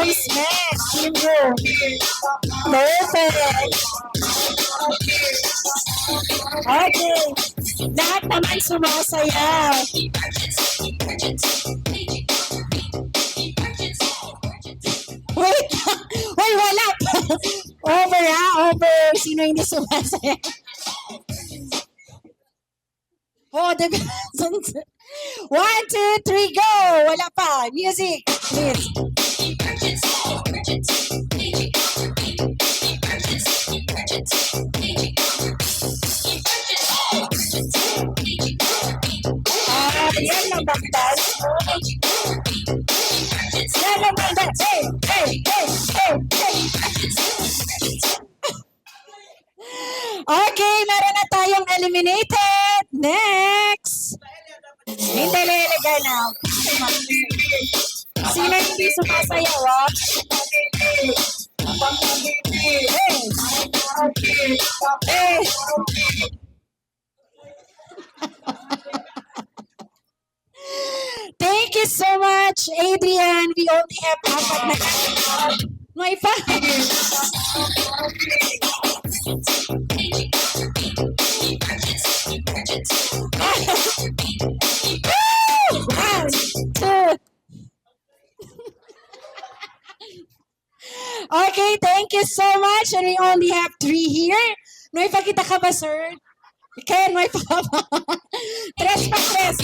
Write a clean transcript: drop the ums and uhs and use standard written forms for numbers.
Who's next? Bingo. Perfect. Okay. Lahat naman sumasayaw. Wait. Uy, wala pa. Over ha? Over. Sino hindi sumasayaw? Oh, diba? 1, 2, 3, go! Wala pa. Music, please. Yan ang baktas. Yan ang baktas. Hey, hey, hey, hey, hey. Okay, meron na tayong eliminated. Next. Hindi nilagay na. Sino hindi sumasayaw, ah? Hey! Thank you so much, Adrian. We only have apat na my father. One, two. Okay, thank you so much. And we only have 3 here. May pakita ka ba, sir? Ken, may pa ba? Tres pa, tres.